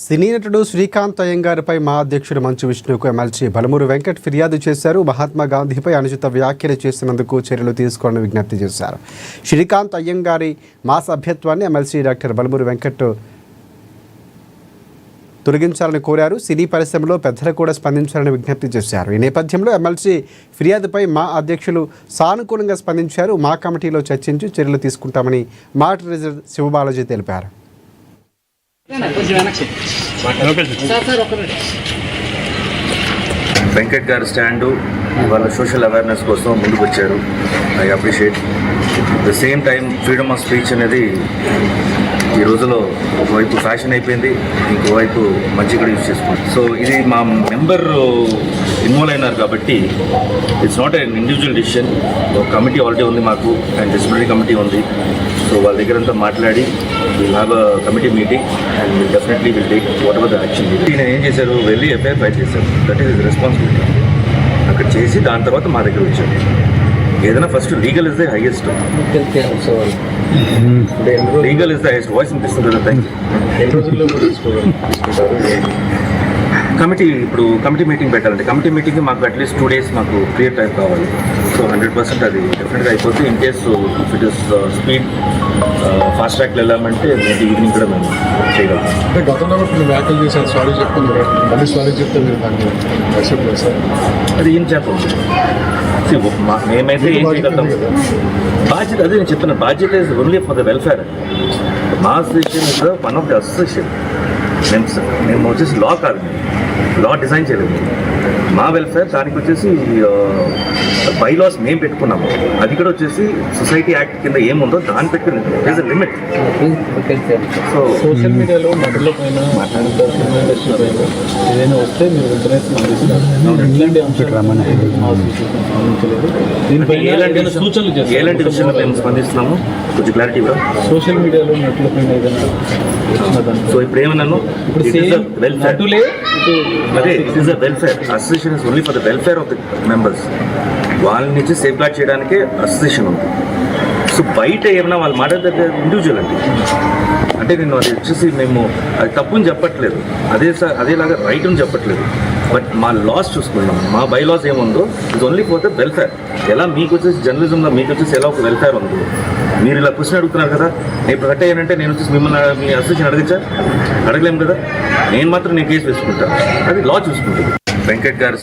సినీ నటుడు శ్రీకాంత్ అయ్యంగార్పై మా అధ్యక్షుడు మంచు విష్ణుకు ఎమ్మెల్సీ బలమూరు వెంకట్ ఫిర్యాదు చేశారు. మహాత్మా గాంధీపై అనుచిత వ్యాఖ్యలు చేసినందుకు చర్యలు తీసుకోవాలని విజ్ఞప్తి చేశారు. శ్రీకాంత్ అయ్యంగారి మా సభ్యత్వాన్ని ఎమ్మెల్సీ డాక్టర్ బలమూరు వెంకట్ తొలగించాలని కోరారు. సినీ పరిశ్రమలో పెద్దలు కూడా స్పందించాలని విజ్ఞప్తి చేశారు. ఈ నేపథ్యంలో ఎమ్మెల్సీ ఫిర్యాదుపై మా అధ్యక్షులు సానుకూలంగా స్పందించారు. మా కమిటీలో చర్చించి చర్యలు తీసుకుంటామని మా ట్రెజరర్ శివబాలాజీ తెలిపారు. వెంకట్ గారి స్టాండు వాళ్ళ సోషల్ అవేర్నెస్ కోసం ముందుకు వచ్చారు. I appreciate. The same time freedom of speech అనేది ఈ రోజులో ఒకవైపు ఫ్యాషన్ అయిపోయింది, ఇంకోవైపు మంచి కూడా యూజ్ చేసుకుంటాం. సో ఇది మా మెంబర్ ఇన్వాల్వ్ అయినారు కాబట్టి it's not an individual decision. ఒక కమిటీ ఆల్రెడీ ఉంది మాకు, అండ్ డిసిప్లినరీ కమిటీ ఉంది. సో వాళ్ళ దగ్గర అంతా మాట్లాడి will have a committee meeting and will definitely will take what ever the action. నేను ఏం చేశారు, వెళ్ళి ఎఫ్ఐఆర్ ఫైల్ చేశారు. That is his responsibility. అక్కడ చేసి దాని తర్వాత మా దగ్గర వచ్చారు. ఏదైనా first legal is the highest. Legal is the highest voice ఇస్తుంది. కమిటీ ఇప్పుడు కమిటీ మీటింగ్ పెట్టాలంటే కమిటీ మీటింగ్ మాకు అట్లీస్ట్ 2 days మాకు క్లియర్ టైం కావాలి. సో 100% అది డెఫినెట్గా అయిపోతుంది. In case if it is speed fast ట్రాక్లో వెళ్ళామంటే మేబీ ఈవినింగ్ కూడా మేము చేయగలం. అంటే గతంలో మీరు వ్యాఖ్యలు చేశారు, సారీ చెప్తుంది, మళ్ళీ సారీ చెప్తే మీరు దాన్ని యాక్సెప్ట్ చేస్తారు. అది ఏం చెప్పం, మేమైతే ఏం చేయగలుగుతాం. బాధ్యత అదే నేను చెప్తున్నా, బాధ్యత is only for the welfare. మా association is one of the association. మేము వచ్చేసి లా కాదు, లా డిజైన్ చేయలేదు. మా వెల్ఫేర్ దానికి వచ్చేసి బైలాస్ మేము పెట్టుకున్నాము. అది కూడా వచ్చేసి సొసైటీ యాక్ట్ కింద ఏముందో దాన్ని పెట్టుకుని there is a limit. So social మీడియాలో నటుల పైన ఏదైనా వస్తే మీరు ఎలాంటి విషయంలో మేము స్పందిస్తున్నాము కొంచెం క్లారిటీ కూడా. సోషల్ మీడియాలో నటుల పైన ఏదైనా సో ఇప్పుడు ఏమన్నాను, అదే it is the welfare. Association is only for the welfare of the members. వాళ్ళ నుంచి సేఫ్ గార్డ్ చేయడానికే అసోసియేషన్ ఉంది. సో బయట ఏమైనా వాళ్ళు మాట్లాడితే ఇండివిజువల్ అంటే నేను అది వచ్చేసి మేము అది తప్పుని చెప్పట్లేదు, అదేలాగా రైట్ అని చెప్పట్లేదు. బట్ మా లాస్ చూసుకున్నాం, మా బై లాస్ ఏముందో it's only for the welfare. ఎలా మీకు వచ్చేసి జర్నలిజంలో మీకు వచ్చేసి ఎలా ఒక వెల్ఫేర్ ఉందో మీరు ఇలా క్వశ్చన్ అడుగుతున్నారు కదా. నేను ఇప్పుడు కట్ అయ్యానంటే నేను వచ్చేసి మిమ్మల్ని మీ అసోసియేషన్ అడగలేము కదా. నేను మాత్రం కేసు వేసుకుంటాను, అది లా చూసుకుంటుంది. వెంకట్ గారు